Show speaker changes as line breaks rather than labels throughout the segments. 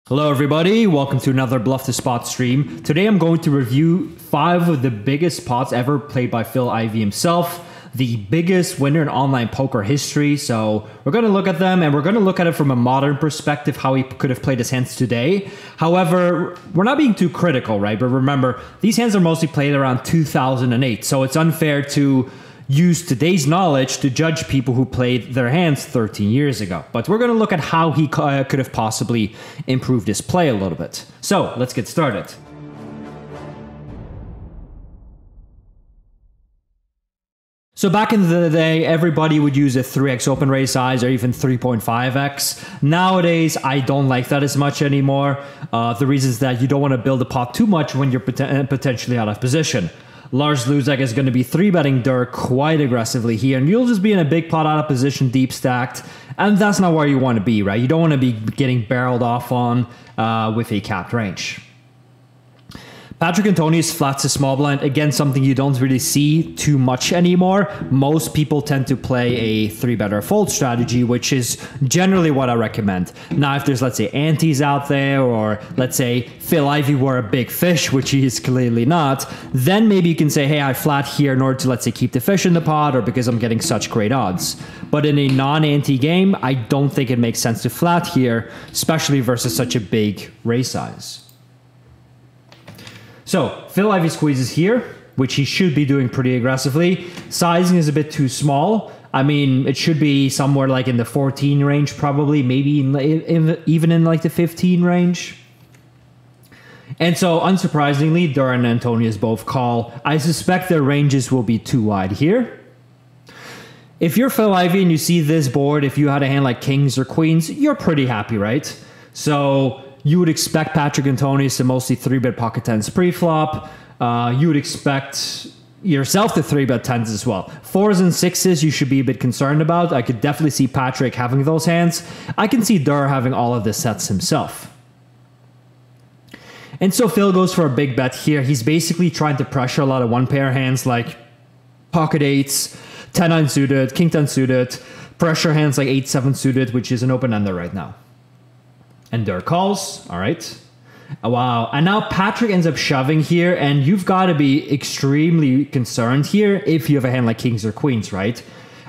Hello everybody, welcome to another Bluff the Spot stream. Today I'm going to review 5 of the biggest pots ever played by Phil Ivey himself. The biggest winner in online poker history. So we're going to look at them and we're going to look at it from a modern perspective, how he could have played his hands today. However, we're not being too critical, right? But remember, these hands are mostly played around 2008. So it's unfair to use today's knowledge to judge people who played their hands 13 years ago. But we're going to look at how he could have possibly improved his play a little bit. So let's get started. So back in the day, everybody would use a 3x open raise size or even 3.5x. Nowadays, I don't like that as much anymore. The reason is that you don't want to build a pot too much when you're potentially out of position. Lars Luzak is going to be 3-betting Dirk quite aggressively here, and you'll just be in a big pot out of position, deep stacked, and that's not where you want to be, right? You don't want to be getting barreled off on with a capped range. Patrick Antonius flats a small blind. Again, something you don't really see too much anymore. Most people tend to play a 3-better fold strategy, which is generally what I recommend. Now, if there's, let's say, antes out there, or let's say Phil Ivey were a big fish, which he is clearly not, then maybe you can say, hey, I flat here in order to, let's say, keep the fish in the pot, or because I'm getting such great odds. But in a non-ante game, I don't think it makes sense to flat here, especially versus such a big raise size. So, Phil Ivey squeezes here, which he should be doing pretty aggressively. Sizing is a bit too small. I mean, it should be somewhere like in the 14 range probably, maybe even in like the 15 range. And so, unsurprisingly, Dwan and Antonius both call. I suspect their ranges will be too wide here. If you're Phil Ivey and you see this board, if you had a hand like kings or queens, you're pretty happy, right? So you would expect Patrick Antonius to mostly 3-bet pocket tens pre-flop. You would expect yourself to 3-bet tens as well. 4s and 6s you should be a bit concerned about. I could definitely see Patrick having those hands. I can see Dwan having all of the sets himself. And so Phil goes for a big bet here. He's basically trying to pressure a lot of one-pair hands like pocket 8s, 10-9 suited, king 10 suited, pressure hands like 8-7 suited, which is an open-ender right now. And Dirk calls. All right. Wow. And now Patrick ends up shoving here, and you've got to be extremely concerned here if you have a hand like kings or queens, right?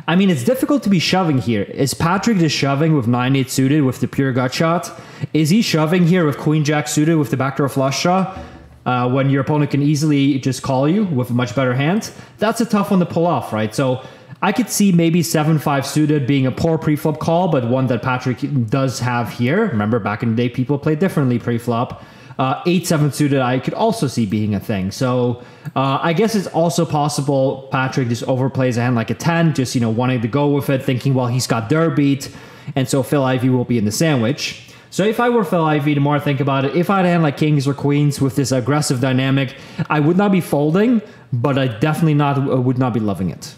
I mean, it's difficult to be shoving here. Is Patrick just shoving with 9-8 suited with the pure gut shot? Is he shoving here with queen jack suited with the backdoor flush draw when your opponent can easily just call you with a much better hand? That's a tough one to pull off, right? So I could see maybe 7-5 suited being a poor pre-flop call, but one that Patrick does have here. Remember, back in the day, people played differently pre-flop. 8-7 suited I could also see being a thing. So I guess it's also possible Patrick just overplays a hand like a 10, just, you know, wanting to go with it, thinking, well, he's got Dirk beat, and so Phil Ivey will be in the sandwich. So if I were Phil Ivey, the more I think about it, if I had a hand like kings or queens with this aggressive dynamic, I would not be folding, but I definitely would not be loving it.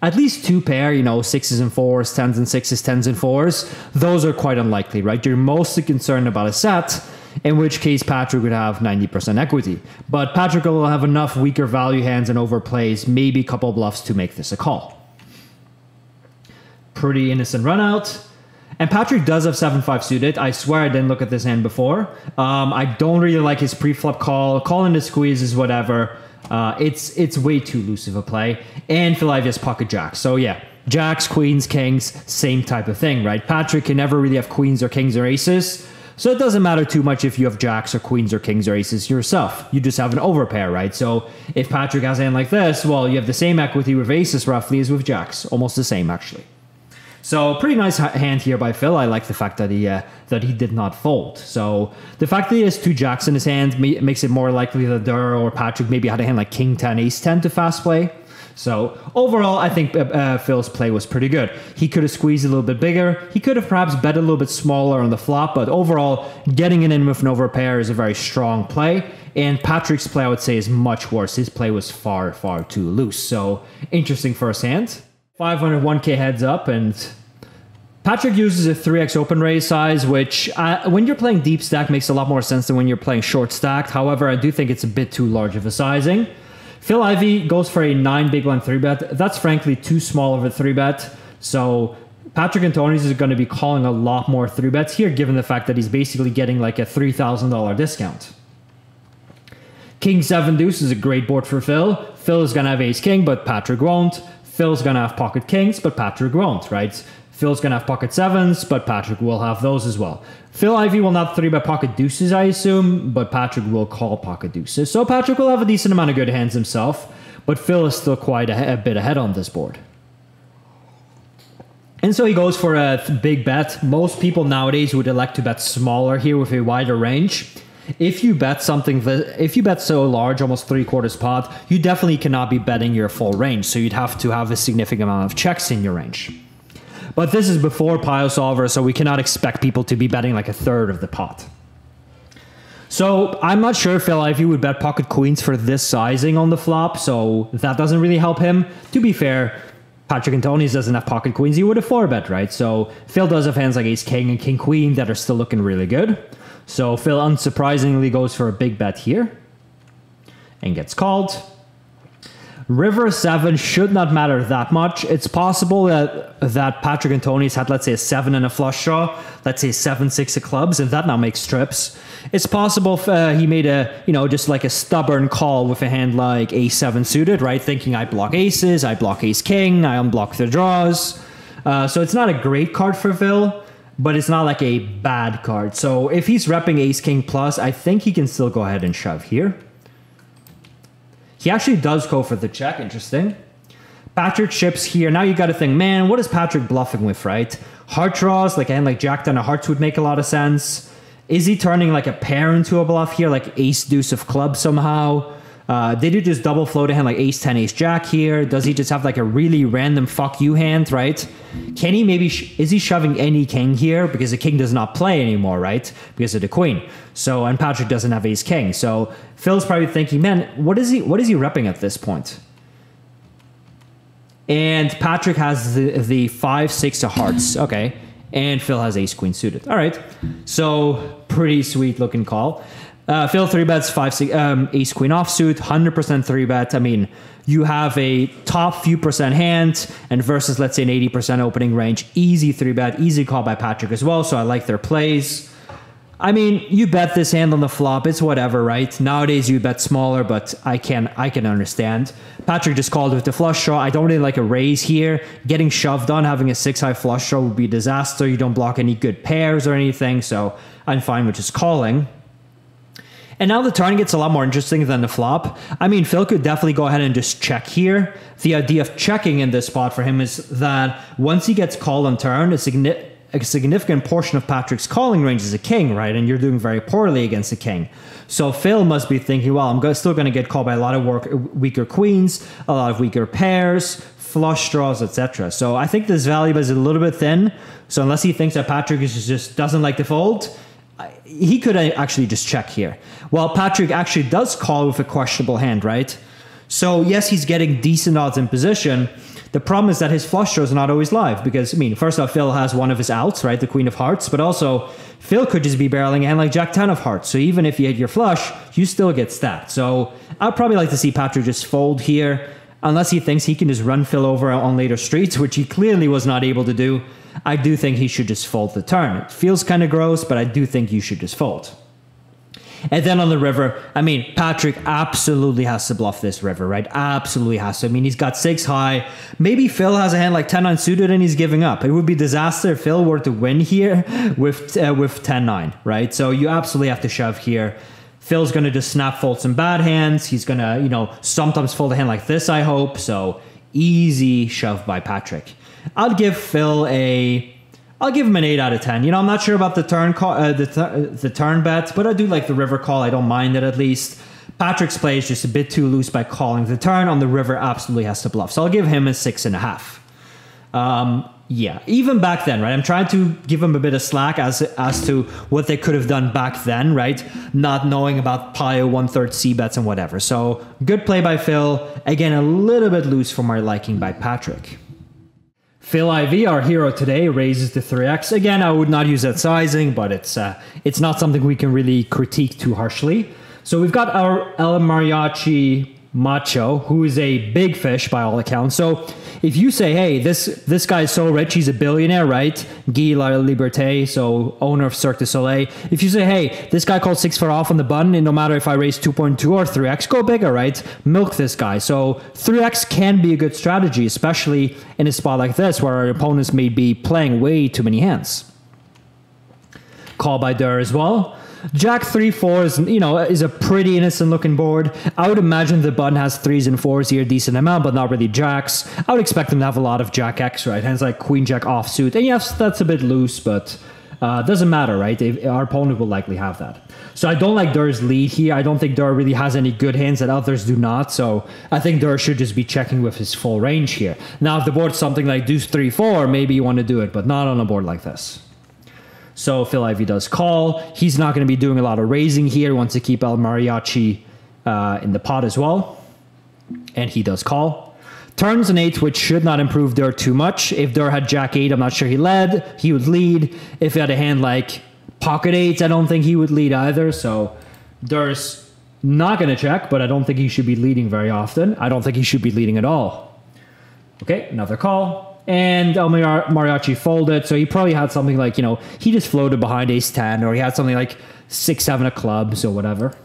At least 2 pair, you know, 6s and 4s, 10s and 6s, 10s and 4s, those are quite unlikely, right? You're mostly concerned about a set, in which case Patrick would have 90% equity. But Patrick will have enough weaker value hands and overplays, maybe a couple bluffs to make this a call. Pretty innocent run out. And Patrick does have 7-5 suited. I swear I didn't look at this hand before. I don't really like his pre-flop call. Calling the squeeze is whatever. It's way too loose of a play. And Phil Ivey has pocket jacks. So yeah, jacks, queens, kings, same type of thing, right? Patrick can never really have queens or kings or aces. So it doesn't matter too much if you have jacks or queens or kings or aces yourself. You just have an overpair, right? So if Patrick has a hand like this, well, you have the same equity with aces roughly as with jacks. Almost the same, actually. So pretty nice hand here by Phil. I like the fact that he did not fold. So the fact that he has 2 jacks in his hand makes it more likely that Dwan or Patrick maybe had a hand like king 10, ace 10 to fast play. So overall, I think Phil's play was pretty good. He could have squeezed a little bit bigger. He could have perhaps bet a little bit smaller on the flop, but overall, getting it in with an overpair is a very strong play. And Patrick's play, I would say, is much worse. His play was far, far too loose. So interesting first hand. 501k heads up, and Patrick uses a 3x open raise size, which when you're playing deep stack makes a lot more sense than when you're playing short stacked. However, I do think it's a bit too large of a sizing. Phil Ivey goes for a 9 big blind 3-bet. That's frankly too small of a 3-bet. So Patrick Antonius is going to be calling a lot more 3-bets here, given the fact that he's basically getting like a $3,000 discount. King 7 deuce is a great board for Phil. Phil is going to have ace king, but Patrick won't. Phil's going to have pocket kings, but Patrick won't, right? Phil's going to have pocket 7s, but Patrick will have those as well. Phil Ivey will not 3-bet pocket deuces, I assume, but Patrick will call pocket deuces. So Patrick will have a decent amount of good hands himself, but Phil is still quite a bit ahead on this board. And so he goes for a big bet. Most people nowadays would elect to bet smaller here with a wider range. If you bet so large, almost 3/4 pot, you definitely cannot be betting your full range. So you'd have to have a significant amount of checks in your range. But this is before Pile Solver, so we cannot expect people to be betting like a third of the pot. So I'm not sure if Phil Ivey would bet pocket queens for this sizing on the flop, so that doesn't really help him. To be fair, Patrick Antonius doesn't have pocket queens. He would have 4-bet, right? So Phil does have hands like ace king and king queen that are still looking really good. So Phil unsurprisingly goes for a big bet here and gets called. River 7 should not matter that much. It's possible that Patrick Antonius had, let's say, a 7 and a flush draw, let's say 7-6 of clubs, and that now makes trips. It's possible he made a, just like a stubborn call with a hand like ace 7 suited, right? Thinking I block aces, I block ace king, I unblock the draws. So it's not a great card for Phil, but it's not like a bad card. So if he's repping ace king plus, I think he can still go ahead and shove here. He actually does go for the check. Interesting. Patrick chips here. Now you got to think, man, what is Patrick bluffing with, right? Heart draws, like a hand like jack 10 of hearts would make a lot of sense. Is he turning like a pair into a bluff here, like ace deuce of clubs somehow? Did he just double float a hand like ace 10 ace jack here? Does he just have like a really random fuck you hand, right? Can he maybe is he shoving any king here because the king does not play anymore, right? Because of the queen. So, and Patrick doesn't have ace king. So Phil's probably thinking, man, what is he repping at this point? And Patrick has the 5-6 of hearts. Okay. And Phil has ace queen suited. All right. So pretty sweet looking call. Phil 3-bets 5-6 ace queen offsuit, 100% 3-bet. I mean, you have a top few percent hand and versus, let's say, an 80% opening range. Easy 3-bet, easy call by Patrick as well. So I like their plays. I mean, you bet this hand on the flop. It's whatever, right? Nowadays you bet smaller, but I can understand. Patrick just called with the flush draw. I don't really like a raise here. Getting shoved on, having a 6-high flush draw would be a disaster. You don't block any good pairs or anything. So I'm fine with just calling. And now the turn gets a lot more interesting than the flop. I mean, Phil could definitely go ahead and just check here. The idea of checking in this spot for him is that once he gets called on turn, a significant portion of Patrick's calling range is a king, right? And you're doing very poorly against a king. So Phil must be thinking, well, I'm still going to get called by a lot of weaker queens, a lot of weaker pairs, flush draws, etc. So I think this value is a little bit thin. So unless he thinks that Patrick just doesn't like to fold, he could actually just check here. Well, Patrick actually does call with a questionable hand, right? So yes, he's getting decent odds in position. The problem is that his flush draws are not always live because, I mean, first off, Phil has one of his outs, right? The queen of hearts, but also Phil could just be barreling a hand like jack 10 of hearts. So even if you hit your flush, you still get stacked. So I'd probably like to see Patrick just fold here unless he thinks he can just run Phil over on later streets, which he clearly was not able to do. I do think he should just fold the turn. It feels kind of gross, but I do think you should just fold. And then on the river, I mean, Patrick absolutely has to bluff this river, right? Absolutely has to. I mean, he's got 6 high. Maybe Phil has a hand like 10-9 suited and he's giving up. It would be disaster if Phil were to win here with 10-9, right? So you absolutely have to shove here. Phil's going to just snap fold some bad hands. He's going to, sometimes fold a hand like this, I hope. So easy shove by Patrick. I'll give Phil I'll give him an 8 out of 10. I'm not sure about the turn call, the turn bet, but I do like the river call. I don't mind it at least. Patrick's play is just a bit too loose by calling the turn. On the river, absolutely has to bluff. So I'll give him a 6.5. Yeah, even back then, right? I'm trying to give him a bit of slack as to what they could have done back then, right? Not knowing about Pio 1/3 C bets and whatever. So good play by Phil. Again, a little bit loose for my liking by Patrick. Phil Ivey, our hero today, raises to 3x. Again, I would not use that sizing, but it's not something we can really critique too harshly. So we've got our El Mariachi macho, who is a big fish by all accounts. So if you say, hey, this guy is so rich, he's a billionaire, right? Guy La Liberté, so owner of Cirque du Soleil. If you say, hey, this guy called 6 foot off on the button, and no matter if I raise 2.2 or 3x, go bigger, right? Milk this guy. So 3x can be a good strategy, especially in a spot like this where our opponents may be playing way too many hands. Call by Dur as well. Jack 3-4 is, is a pretty innocent looking board. I would imagine the button has 3s and 4s here, decent amount, but not really jacks. I would expect them to have a lot of Jack X, right? Hands like Queen Jack offsuit. And yes, that's a bit loose, but doesn't matter, right? Our opponent will likely have that. So I don't like Dur's lead here. I don't think Dur really has any good hands that others do not. So I think Dur should just be checking with his full range here. Now, if the board's something like Deuce 3-4, maybe you want to do it, but not on a board like this. So Phil Ivey does call. He's not going to be doing a lot of raising here. He wants to keep El Mariachi in the pot as well. And he does call. Turns an 8, which should not improve Dur too much. If Dur had Jack 8, I'm not sure he would lead. If he had a hand like Pocket 8, I don't think he would lead either. So Dur's not going to check, but I don't think he should be leading very often. I don't think he should be leading at all. Okay, another call. And El Mariachi folded, so he probably had something like, he just floated behind ace-10, or he had something like 6-7 of clubs, or whatever.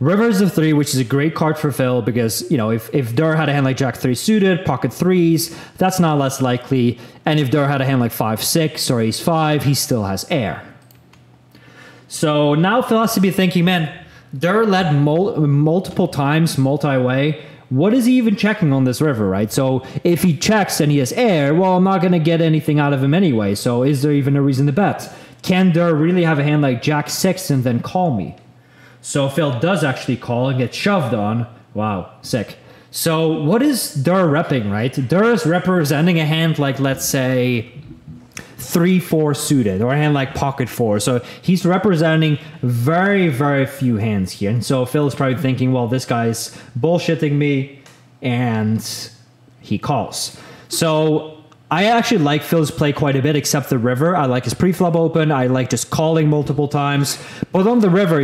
Rivers of 3, which is a great card for Phil, because, if Dur had a hand like Jack 3 suited, pocket 3s, that's not less likely. And if Dur had a hand like 5-6 or ace-5, he still has air. So now Phil has to be thinking, man, Dur led multiple times, multi-way. What is he even checking on this river, right? So if he checks and he has air, well, I'm not going to get anything out of him anyway. So is there even a reason to bet? Can Dur really have a hand like Jack 6 and then call me? So Phil does actually call and get shoved on. Wow, sick. So what is Dur repping, right? Dur is representing a hand like, let's say, 3-4 suited, or a hand like pocket 4. So he's representing very, very few hands here. And so Phil is probably thinking, well, this guy's bullshitting me, and he calls. So I actually like Phil's play quite a bit, except the river. I like his pre-flop open. I like just calling multiple times. But on the river,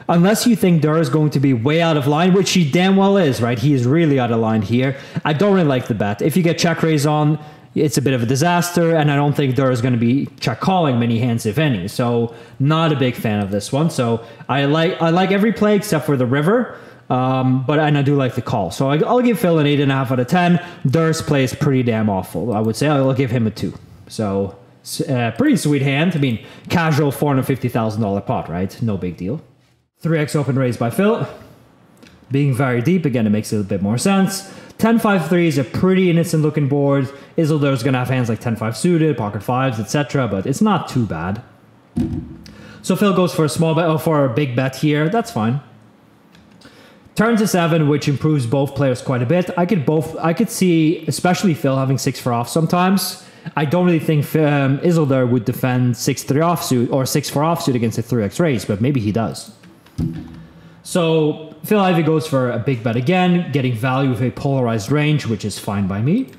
unless you think Dur is going to be way out of line, which he damn well is, right? He is really out of line here. I don't really like the bet. If you get check raise on, it's a bit of a disaster, and I don't think Dur is going to be check calling many hands, if any. So not a big fan of this one. So I like every play except for the river, and I do like the call. So I'll give Phil an 8.5 out of 10. Dur's play is pretty damn awful. I would say I'll give him a 2. So pretty sweet hand. I mean, casual $450,000 pot, right? No big deal. 3x open raise by Phil. Being very deep, again, it makes a bit more sense. 10-5-3 is a pretty innocent looking board. Isildur's going to have hands like 10-5 suited, pocket 5s, etc., but it's not too bad. So Phil goes for a small bet, for a big bet here. That's fine. Turn to 7, which improves both players quite a bit. I could see, especially Phil, having 6-4 off sometimes. I don't really think Isildur would defend 6-3 offsuit or 6-4 offsuit against a 3x raise, but maybe he does. So Phil Ivey goes for a big bet again, getting value with a polarized range, which is fine by me.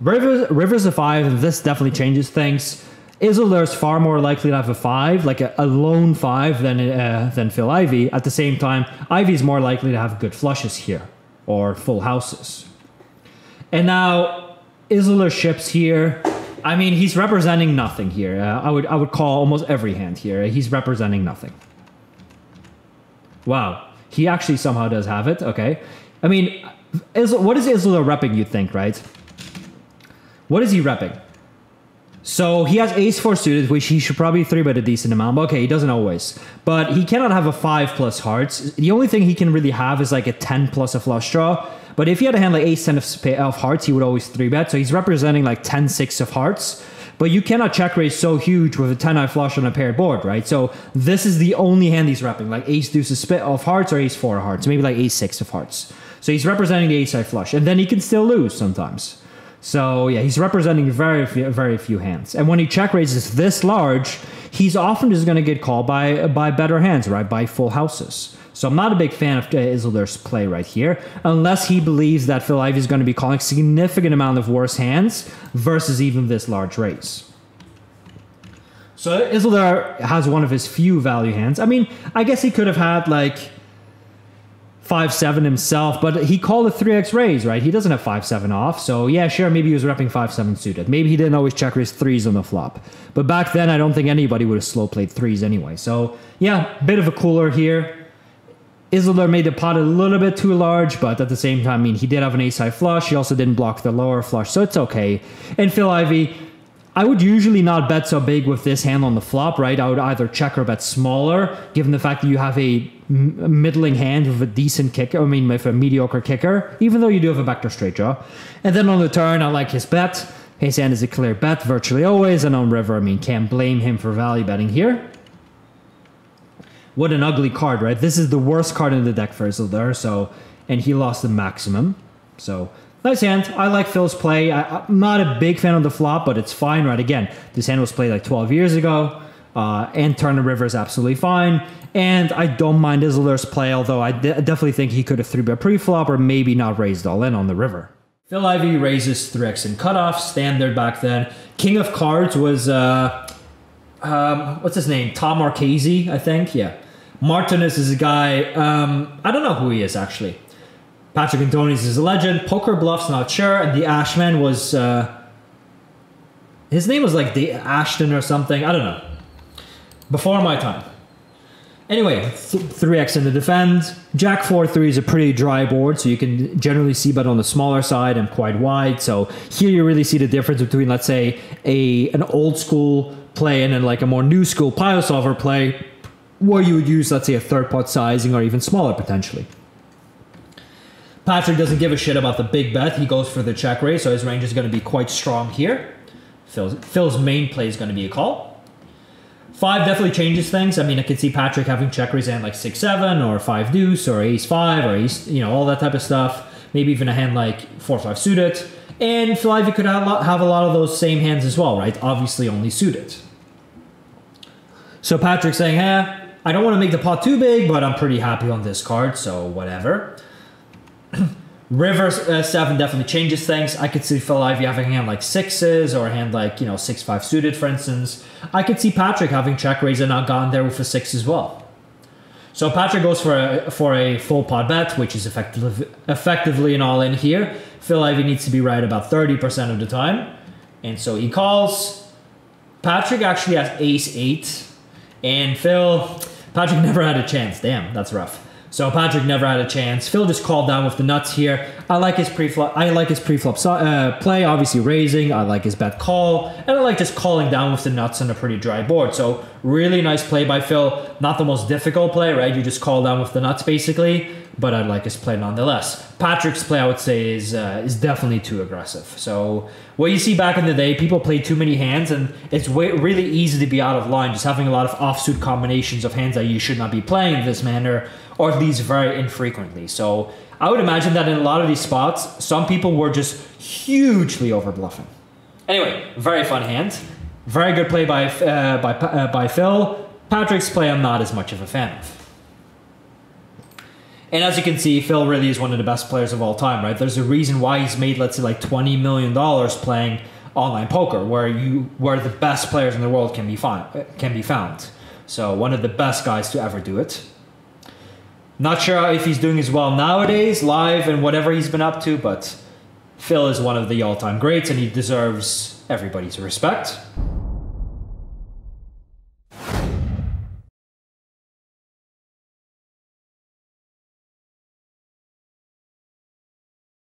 Rivers a 5, and this definitely changes things. Isildur's far more likely to have a 5, like a lone 5 than Phil Ivey. At the same time, Ivey's more likely to have good flushes here, or full houses. And now Isildur ships here. I mean, he's representing nothing here. I would call almost every hand here. He's representing nothing. Wow, he actually somehow does have it. Okay, I mean, what is Isildur repping? You think, right? What is he repping? So he has ace-4 suited, which he should probably 3-bet a decent amount. But okay, he doesn't always. But he cannot have a 5 plus hearts. The only thing he can really have is like a 10 plus a flush draw. But if he had a hand like ace-10 of hearts, he would always 3-bet. So he's representing like 10-6 of hearts. But you cannot check raise so huge with a 10-eye flush on a paired board, right? So this is the only hand he's repping, like ace-deuce of hearts or ace-4 of hearts. Maybe like ace-6 of hearts. So he's representing the ace-eye flush. And then he can still lose sometimes. So yeah, he's representing very few hands. And when he check raises this large, he's often just going to get called by better hands, right? By full houses. So I'm not a big fan of Isildur's play right here, unless he believes that Phil Ivey is going to be calling a significant amount of worse hands versus even this large raise. So Isildur has one of his few value hands. I mean, I guess he could have had like 5-7 himself, but he called a 3x raise, right? He doesn't have 5-7 off. So yeah, sure, maybe he was repping 5-7 suited. Maybe he didn't always check raise 3s on the flop. But back then, I don't think anybody would have slow played 3s anyway. So yeah, bit of a cooler here. Isildur made the pot a little bit too large, but at the same time, I mean, he did have an ace-high flush. He also didn't block the lower flush, so it's okay. And Phil Ivey, I would usually not bet so big with this hand on the flop, right? I would either check or bet smaller, given the fact that you have a middling hand with a decent kicker, I mean, with a mediocre kicker, even though you do have a backdoor straight draw. And then on the turn, I like his bet. His hand is a clear bet virtually always, and on river, I mean, can't blame him for value betting here. What an ugly card, right? This is the worst card in the deck for Isildur, so, and he lost the maximum. So, nice hand. I like Phil's play. I'm not a big fan of the flop, but it's fine, right? Again, this hand was played like 12 years ago, and turn the river is absolutely fine. And I don't mind Isildur's play, although I definitely think he could have 3-bet pre-flop or maybe not raised all in on the river. Phil Ivey raises 3x in cutoff, standard back then. King of cards was, what's his name? Tom Marchese, I think. Yeah. Martinez is a guy, I don't know who he is actually. Patrick Antonius is a legend. Poker Bluff's not sure. And the Ashman was, his name was like the Ashton or something. I don't know. Before my time. Anyway, 3x in the defend. Jack 4-3 is a pretty dry board, so you can generally see bet on the smaller side and quite wide. So here you really see the difference between, let's say, an old school play and then like a more new school pile solver play, where you would use, let's say, a third pot sizing or even smaller potentially. Patrick doesn't give a shit about the big bet. He goes for the check raise, so his range is going to be quite strong here. Phil's main play is going to be a call. 5 definitely changes things. I mean, I could see Patrick having check raise hand like 6-7 or 5 deuce or ace 5 or ace, you know, all that type of stuff. Maybe even a hand like 4-5 suited. And Phil Ivey could have a lot of those same hands as well, right? Obviously only suited. So Patrick's saying, I don't want to make the pot too big, but I'm pretty happy on this card, so whatever. River 7 definitely changes things. I could see Phil Ivey having a hand like 6s or a hand like, you know, 6-5 suited, for instance. I could see Patrick having check raise and not gotten there with a 6 as well. So Patrick goes for a full pot bet, which is effectively an all-in here. Phil Ivey needs to be right about 30% of the time. And so he calls. Patrick actually has ace-8. And Patrick never had a chance. Damn, that's rough. So Patrick never had a chance. Phil just called down with the nuts here. I like his pre-flop. Play, obviously raising. I like his bet call, and I like just calling down with the nuts on a pretty dry board. So really nice play by Phil. Not the most difficult play, right? You just call down with the nuts basically, but I like his play nonetheless. Patrick's play, I would say, is definitely too aggressive. So what you see back in the day, people play too many hands, and it's really easy to be out of line, just having a lot of offsuit combinations of hands that you should not be playing in this manner, or at least very infrequently. So I would imagine that in a lot of these spots, some people were just hugely over bluffing. Anyway, very fun hand. Very good play by Phil. Patrick's play I'm not as much of a fan of. And as you can see, Phil really is one of the best players of all time, right? There's a reason why he's made, let's say, like $20 million playing online poker, where the best players in the world can be found. So one of the best guys to ever do it. Not sure if he's doing as well nowadays, live and whatever he's been up to, but Phil is one of the all-time greats, and he deserves everybody's respect.